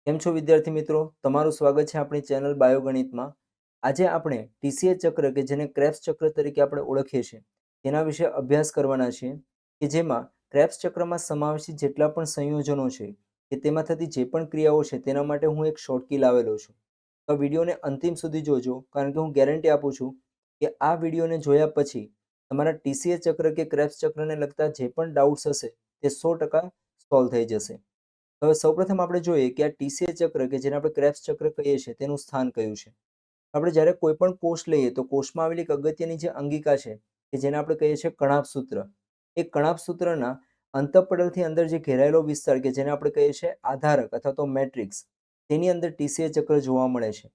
કેમ છો વિદ્યાર્થી મિત્રો? તમારું સ્વાગત છે આપણી ચેનલ બાયોગણિતમાં. આજે આપણે ટીસીએ ચક્ર કે જેને ક્રેબ્સ ચક્ર તરીકે આપણે ઓળખીએ છીએ તેના વિશે અભ્યાસ કરવાના છીએ કે જેમાં ક્રેબ્સ ચક્રમાં સમાવેશિત જેટલા પણ સંયોજનો છે કે તેમાં થતી જે પણ ક્રિયાઓ છે તેના માટે હું એક શોર્ટકી લાવેલો છું. તો વિડીયોને અંતિમ સુધી જોજો, કારણ કે હું ગેરંટી આપું છું કે આ વિડીયોને જોયા પછી તમારા ટીસીએ ચક્ર કે ક્રેબ્સ ચક્રને લગતા જે પણ ડાઉટ્સ હશે તે 100% સોલ્વ થઈ જશે. હવે સૌપ્રથમ આપણે જોઈએ કે આ ટીસીએ ચક્ર કે જેને આપણે ક્રેબ્સ ચક્ર કહીએ છીએ તેનું સ્થાન કયું છે. આપણે જ્યારે કોઈ પણ કોષ લઈએ તો કોષમાં આવેલી એક અગત્યની જે અંગિકા છે કે જેને આપણે કહીએ છીએ કણાભ સૂત્ર. એ કણાભ સૂત્રના અંતઃપટલથી અંદર જે ઘેરાયેલો વિસ્તાર કે જેને આપણે કહીએ છીએ આધારક અથવા તો મેટ્રિક્સ, તેની અંદર ટીસીએ ચક્ર જોવા મળે છે.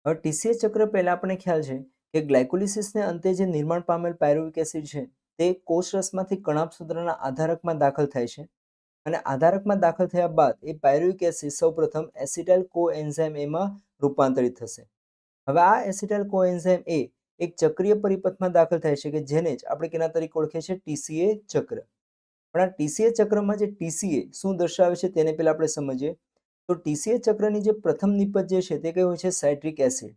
હવે ટીસીએ ચક્ર પહેલા આપણને ખ્યાલ છે કે ગ્લાયકોલિસિસને અંતે જે નિર્માણ પામેલ પાયરુવિક એસિડ છે તે કોષરસમાંથી કણાભ સૂત્રના આધારકમાં દાખલ થાય છે અને આધારકમાં દાખલ થયા બાદ એ પાયરુવિક એસિડ સૌપ્રથમ એસિટાઇલ કોએન્ઝાઇમ એમાં રૂપાંતરિત થશે. હવે આ એસિટાઇલ કોએન્ઝાઇમ એ એક ચક્રીય પરિપથમાં દાખલ થાય છે કે જેને જ આપણે કેના તરીકે ઓળખીએ છીએ? ટીસીએ ચક્ર. પણ આ ટીસીએ ચક્રમાં જે ટીસીએ શું દર્શાવે છે તેને પહેલા આપણે સમજીએ. તો ટીસીએ ચક્રની જે પ્રથમ નિપજ જે છે તે કઈ હોય છે? Citric acid.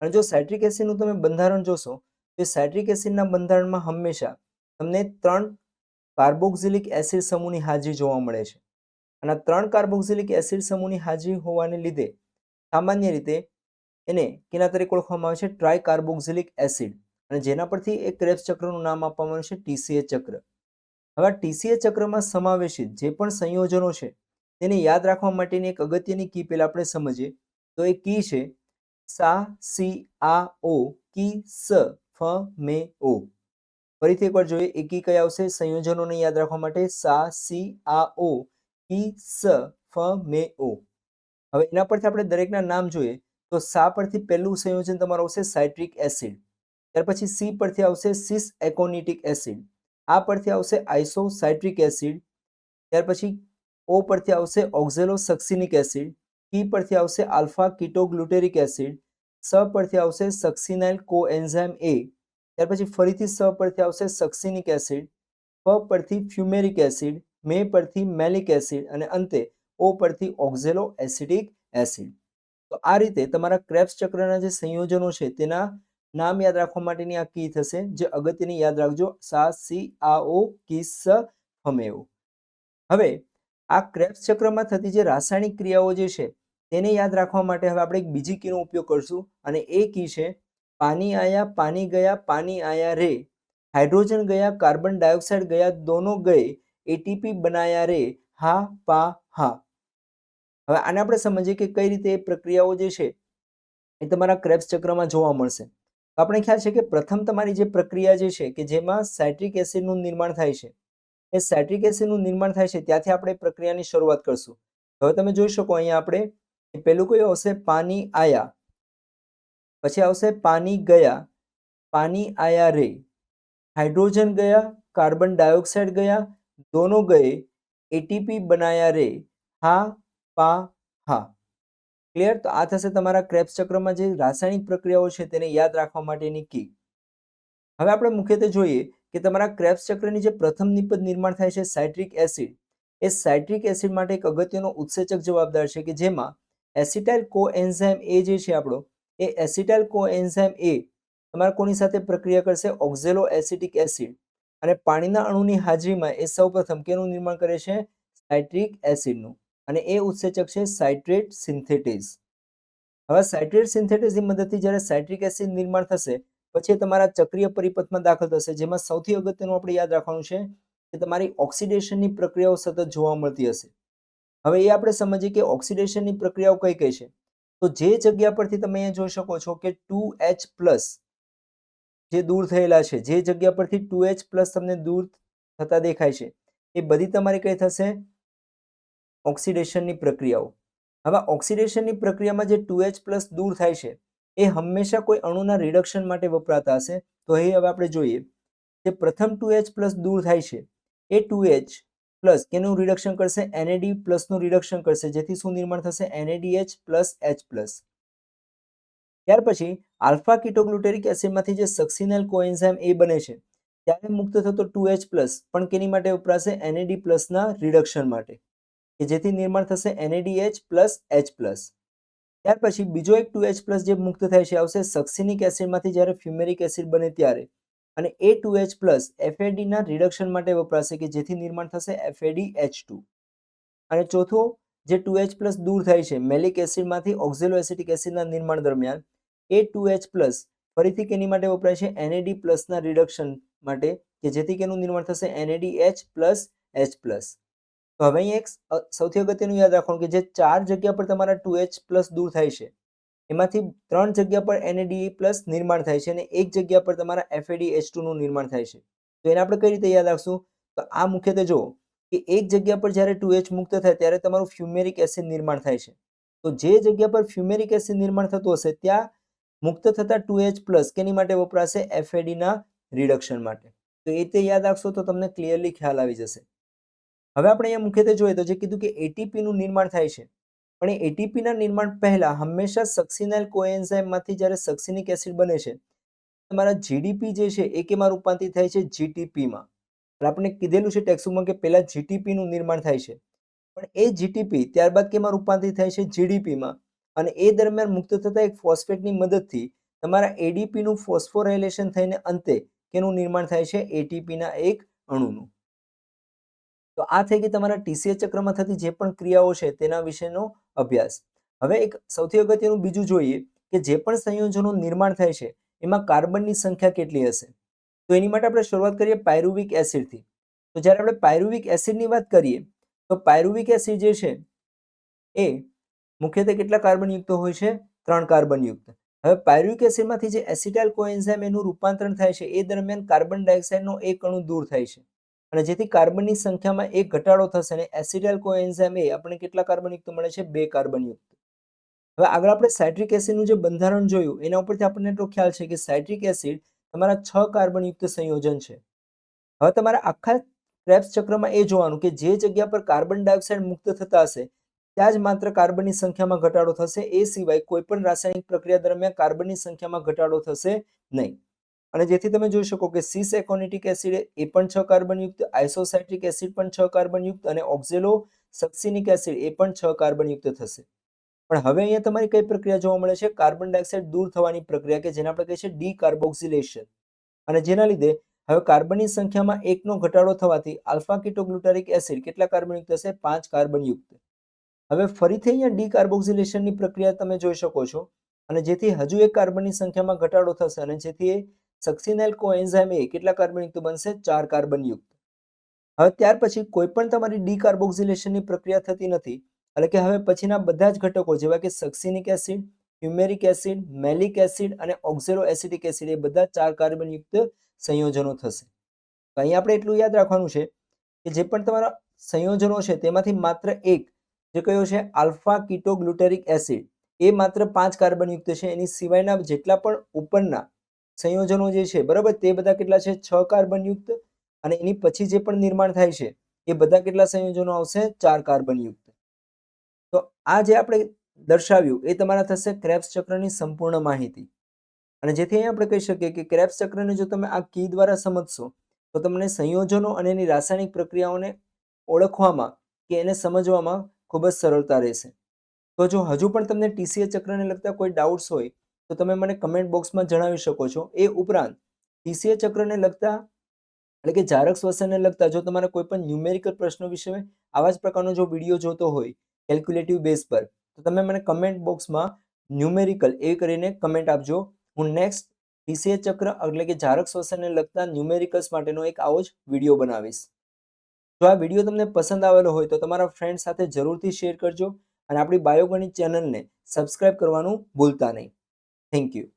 અને જો સાઇટ્રિક એસિડનું તમે બંધારણ જોશો તો સાઇટ્રિક એસિડના બંધારણમાં હંમેશા તમને 3 કાર્બોક્સિલિક એસિડ સમૂહની હાજરી જોવા મળે છે. અને આ 3 કાર્બોક્સિલિક એસિડ સમૂહની હાજરી હોવાને લીધે સામાન્ય રીતે એને કેના તરીકે ઓળખવામાં આવે છે? Try carboxylic acid. અને જેના પરથી એક ક્રેબ્સ ચક્રનું નામ આપવામાં આવ્યું છે ટીસીએ ચક્ર. હવે આ ટીસીએ ચક્રમાં સમાવેશિત જે પણ સંયોજનો છે તેને યાદ રાખવા માટેની એક અગત્યની કી પહેલા આપણે સમજીએ. તો એ કી છે સા સી આ ઓ કી સ ફ મે ઓ. ફરીથી એકવાર જોઈએ, એકી કઈ આવશે સંયોજનોને યાદ રાખવા માટે? સા સી આ ઓ કી સ ફ મે ઓ. હવે એના પરથી આપણે દરેકના નામ જોઈએ તો સા પરથી પહેલું સંયોજન તમારું આવશે સાઇટ્રિક એસિડ. ત્યાર પછી સી પરથી આવશે સિસ એકોનિટિક એસિડ. આ પરથી આવશે આઇસોસાઇટ્રિક એસિડ. ત્યાર પછી ઓ પરથી આવશે ઓક્ઝેલોસક્સિનિક એસિડ. પી પરથી આવશે આલ્ફા કીટોગ્લુટેરિક એસિડ. સ પરથી આવશે સક્સિનાઇલ કોએન્ઝાઇમ એ. ત્યાર પછી ફરીથી સ પરથી આવશે સક્સિનિક એસિડ. ફ પરથી ફ્યુમેરિક એસિડ. મે પરથી મેલિક એસિડ અને અંતે ઓ પરથી ઓક્ઝેલો એસિડિક એસિડ. તો આ રીતે તમારા ક્રેબ્સ ચક્રના જે સંયોજનો છે તેના નામ યાદ રાખવા માટેની આ કી થશે, જે અગત્યની યાદ રાખજો. સા સી આ ઓ કી સ ફમેઓ. હવે આ ક્રેબ્સ ચક્રમાં થતી જે રાસાયણિક ક્રિયાઓ જે છે તેને યાદ રાખવા માટે હવે આપણે એક બીજી કીનો ઉપયોગ કરશું અને એ કી છે પાनी आया पानी गया पानी आया रे, हाइड्रोजन गया कार्बन डाइऑक्साइड गया दोनों गए, एटीपी बनाया रे हा पा हा. હવે આને આપણે સમજીએ કે કઈ રીતે એ પ્રક્રિયાઓ જે છે એ તમારા ક્રેબ્સ ચક્રમાં જોવા મળશે. તો આપણે ખ્યાલ છે કે પ્રથમ તમારી જે પ્રક્રિયા જે છે કે જેમાં સાઇટ્રિક એસિડનું નિર્માણ થાય છે, એ સાઇટ્રિક એસિડનું નિર્માણ થાય છે ત્યાંથી આપણે પ્રક્રિયાની શરૂઆત કરશું. હવે તમે જોઈ શકો અહીંયા આપણે પહેલું કયું આવશે? પાनी आया. પછી આવશે પાनी गया, पानी आया रे, हाइड्रोजन गया, कार्बन डाइऑक्साइड गया, दोनों गए, एटीपी बनाया रे हा पा हा. ક્લિયર? તો આ થશે તમારા ક્રેબ્સ ચક્રમાં જે રાસાયણિક પ્રક્રિયાઓ છે તેને યાદ રાખવા માટેની કી. હવે આપણે મુખ્યત્વે જોઈએ કે તમારા ક્રેબ્સ ચક્રની જે પ્રથમ નિપજ નિર્માણ થાય છે સાઇટ્રિક એસિડ, એ સાઇટ્રિક એસિડ માટે એક અગત્યનો ઉત્સેચક જવાબદાર છે કે જેમાં એસિટાઇલ કોએન્ઝાઇમ એ જે છે આપણો, એ એસિટાઇલ કોએન્ઝાઇમ એ તમારા કોની સાથે પ્રક્રિયા કરશે? ઓક્ઝેલો એસિટિક એસિડ. અને પાણીના અણુની હાજરીમાં એ સૌપ્રથમ કેનું નિર્માણ કરે છે? સાઇટ્રિક એસિડનું. અને એ ઉત્સેચક છે સાઇટ્રેટ સિન્થેટેઝ. હવે સાઇટ્રેટ સિન્થેટેઝની મદદથી જ્યારે સાઇટ્રિક એસિડ નિર્માણ થશે પછી તમારા ચક્રીય પરિપથમાં દાખલ થશે, જેમાં સૌથી અગત્યનું આપણે યાદ રાખવાનું છે કે તમારી ઓક્સિડેશનની પ્રક્રિયાઓ સતત જોવા મળતી હશે. હવે એ આપણે સમજીએ કે ઓક્સિડેશનની પ્રક્રિયાઓ કઈ કઈ છે. તો જે જગ્યા પરથી તમે અહીંયા જોઈ શકો છો કે 2H+ જે દૂર થયેલા છે, જે જગ્યા પરથી 2H+ તમને દૂર થતા દેખાય છે, એ બધી તમારી કઈ થશે? ઓક્સિડેશનની પ્રક્રિયાઓ. હવે ઓક્સિડેશનની પ્રક્રિયામાં જે 2H+ દૂર થાય છે એ હંમેશા કોઈ અણુના રિડક્શન માટે વપરાતા હશે. તો એ હવે આપણે જોઈએ કે પ્રથમ 2H+ દૂર થાય છે એ 2H+ કેનું રિડક્શન કરશે? NAD+ નું રિડક્શન કરશે, જેથી શું નિર્માણ થશે? NADH+H+. ત્યાર પછી આલ્ફા કીટોગ્લુટેરિક એસિડમાંથી જે સક્સિનાઇલ કોએન્ઝાઇમ એ બને છે ત્યારે મુક્ત થતો 2H+ પણ કેની માટે વપરાશે? NAD+ ના રિડક્શન માટે. કે જેથી નિર્માણ થશે NADH પ્લસ H પ્લસ. ત્યાર પછી બીજો એક 2H પ્લસ જે મુક્ત થાય છે આવશે સક્સિનિક એસિડમાંથી જ્યારે ફ્યુમેરિક એસિડ બને ત્યારે, અને એ 2H પ્લસ FADના રિડક્શન માટે વપરાશે કે જેથી નિર્માણ થશે FADH2. અને ચોથો જે 2H પ્લસ દૂર થાય છે મેલિક એસિડમાંથી ઓક્ઝેલો એસિટિક એસિડના નિર્માણ દરમિયાન, એ 2H પ્લસ ફરીથી કેની માટે વપરાય છે NAD પ્લસના રિડક્શન માટે કે જેથી કેનું નિર્માણ થશે NADH પ્લસ H પ્લસ. તો હવે અહીં એક સૌથી અગત્યનું યાદ રાખવાનું કે જે 4 જગ્યા પર તમારા 2H પ્લસ દૂર થાય છે એમાંથી 3 જગ્યા પર NADE પ્લસ નિર્માણ થાય છે અને એક જગ્યા પર તમારા FADH2 નું નિર્માણ થાય છે. તો એને આપણે કઈ રીતે યાદ રાખશું? તો આ મુખ્યત્વે જો કે એક જગ્યા પર જ્યારે 2H મુક્ત થાય ત્યારે તમારું ફ્યુમેરિક એસિડ નિર્માણ થાય છે. તો જે જગ્યા પર ફ્યુમેરિક એસિડ નિર્માણ થતું હશે ત્યાં મુક્ત થતા 2H પ્લસ કેની માટે વપરાશે FADના રિડક્શન માટે. તો એ તે યાદ રાખશો તો તમને ક્લિયરલી ખ્યાલ આવી જશે. હવે આપણે અહીંયા મુખ્યત્વે જોઈએ તો જે કીધું કે એટીપીનું નિર્માણ થાય છે, પણ એ એટીપીના નિર્માણ પહેલા હંમેશા સક્સિનાઇલ કોએન્ઝાઇમમાંથી જ્યારે સક્સિનિક એસિડ બને છે તમારા જીડીપી જે છે એ કેમાં રૂપાંતરિત થાય છે જીટીપીમાં. આપણે કીધેલું છે ટેક્સ્ટબુકમાં કે પહેલા જીટીપીનું નિર્માણ થાય છે, પણ એ જીટીપી ત્યારબાદ કેમાં રૂપાંતરિત થાય છે જીડીપીમાં, અને એ દરમિયાન મુક્ત થતા એક ફોસ્ફેટની મદદથી તમારા એડીપીનું ફોસ્ફોરાયલેશન થઈને અંતે કેનું નિર્માણ થાય છે એટીપીના એક અણુનું. તો આ થઈ ગઈ તમારા ટીસીએ ચક્રમાં થતી જે પણ ક્રિયાઓ છે તેના વિશેનો અભ્યાસ. હવે એક સૌથી અગત્યનું બીજું જોઈએ કે જે પણ સંયોજનો નિર્માણ થાય છે એમાં કાર્બનની સંખ્યા કેટલી હશે. તો એની માટે આપણે શરૂઆત કરીએ પાયરુવિક એસિડથી. તો જ્યારે આપણે પાયરુવિક એસિડની વાત કરીએ તો પાયરુવિક એસિડ જે છે એ મુખ્યત્વે કેટલા કાર્બનયુક્ત હોય છે? 3 કાર્બનયુક્ત. હવે પાયરુવિક એસિડમાંથી જે એસિટાઇલ કોએન્ઝાઇમ એનું રૂપાંતરણ થાય છે એ દરમિયાન કાર્બન ડાયોક્સાઇડનો એક અણુ દૂર થાય છે અને જેથી કાર્બનની સંખ્યામાં એક ઘટાડો થશે અને એસિટાઇલ કોએન્ઝાઇમ એ આપણને કેટલા કાર્બનયુક્ત મળે છે? 2 કાર્બનયુક્ત. હવે આગળ આપણે સાઇટ્રિક એસિડનું જે બંધારણ જોયું એના ઉપરથી આપણને એટલો ખ્યાલ છે કે સાઇટ્રિક એસિડ તમારા 6 કાર્બનયુક્ત સંયોજન છે. હવે તમારા આખા ક્રેબ્સ ચક્રમાં એ જોવાનું કે જે જગ્યા પર કાર્બન ડાયોક્સાઇડ મુક્ત થતા હશે ત્યાં જ માત્ર કાર્બનની સંખ્યામાં ઘટાડો થશે, એ સિવાય કોઈ પણ રાસાયણિક પ્રક્રિયા દરમિયાન કાર્બનની સંખ્યામાં ઘટાડો થશે નહીં. અને જેથી તમે જોઈ શકો કે સિસ એકોનિટિક એસિડ એ પણ 6 કાર્બનયુક્ત, આઇસોસાઇટ્રિક એસિડ પણ 6 કાર્બનયુક્ત અને ઓક્ઝેલો સક્સિનિક એસિડ એ પણ 6 કાર્બનયુક્ત થશે. પણ હવે અહીંયા તમારી કઈ પ્રક્રિયા જોવા મળે છે? કાર્બન ડાયોક્સાઇડ દૂર થવાની પ્રક્રિયા કે જેને આપણે કહીએ છીએ ડીકાર્બોક્સિલેશન. અને જેના લીધે હવે કાર્બનની સંખ્યામાં એકનો ઘટાડો થવાથી આલ્ફા કીટોગ્લુટારિક એસિડ કેટલા કાર્બનયુક્ત હશે? 5 કાર્બનયુક્ત. હવે ફરીથી અહીંયા ડીકાર્બોક્સિલેશનની પ્રક્રિયા તમે જોઈ શકો છો અને જેથી હજુ એક કાર્બનની સંખ્યામાં ઘટાડો થશે અને જેથી સક્સિનાઇલ કોએન્ઝાઇમ એ કેટલા કાર્બનયુક્ત બનશે? 4 કાર્બનયુક્ત. હવે ત્યાર પછી કોઈ પણ તમારી ડીકાર્બોક્સિલેશનની પ્રક્રિયા થતી નથી, એટલે કે હવે પછીના બધા જ ઘટકો જેવા કે સક્સિનિક એસિડ, ફ્યુમેરિક એસિડ, મેલિક એસિડ અને ઓક્ઝેલો એસિટિક એસિડ એ બધા 4 કાર્બનયુક્ત સંયોજનો થશે. તો અહીંયા આપણે એટલું યાદ રાખવાનું છે કે જે પણ તમારા સંયોજનો છે તેમાંથી માત્ર એક જે કયો છે આલ્ફા કીટોગ્લુટારિક એસિડ એ માત્ર 5 કાર્બનયુક્ત છે. એની સિવાયના જેટલા પણ ઉપરના સંયોજનો જે છે બરાબર તે બધા કેટલા છે? 6 કાર્બનયુક્ત. અને એની પછી જે પણ નિર્માણ થાય છે એ બધા કેટલા સંયોજનો આવશે? 4 કાર્બનયુક્ત. તો આ જે આપણે દર્શાવ્યું એ તમારા થશે ક્રેબ્સ ચક્રની સંપૂર્ણ માહિતી. અને જેથી અહીં આપણે કહી શકીએ કે ક્રેબ્સ ચક્રને જો તમે આ કી દ્વારા સમજશો તો તમને સંયોજનો અને એની રાસાયણિક પ્રક્રિયાઓને ઓળખવામાં કે એને સમજવામાં ખૂબ જ સરળતા રહેશે. તો જો હજુ પણ તમને ટીસીએ ચક્રને લગતા કોઈ ડાઉટ્સ હોય તો તમે મને કમેન્ટ બોક્સમાં જણાવી શકો છો. એ ઉપરાંત ટીસીએ ચક્રને લગતા એટલે કે જારક શ્વસનને લગતા જો તમારે કોઈ પણ ન્યુમેરિકલ પ્રશ્નો વિશે આવા જ પ્રકારનો જો વિડીયો જોતો હોય કેલ્ક્યુલેટિવ બેઝ પર તો તમે મને કમેન્ટ બોક્સમાં ન્યુમેરિકલ એ કરીને કમેન્ટ આપજો. હું નેક્સ્ટ ટીસીએ ચક્ર એટલે કે જારક શ્વસનને લગતા ન્યુમેરિકલ્સ માટેનો એક આવો જ વિડીયો બનાવીશ. જો આ વિડીયો તમને પસંદ આવેલો હોય તો તમારા ફ્રેન્ડ સાથે જરૂરથી શેર કરજો અને આપણી બાયોગણિત ચેનલને સબસ્ક્રાઇબ કરવાનું ભૂલતા નહીં. Thank you.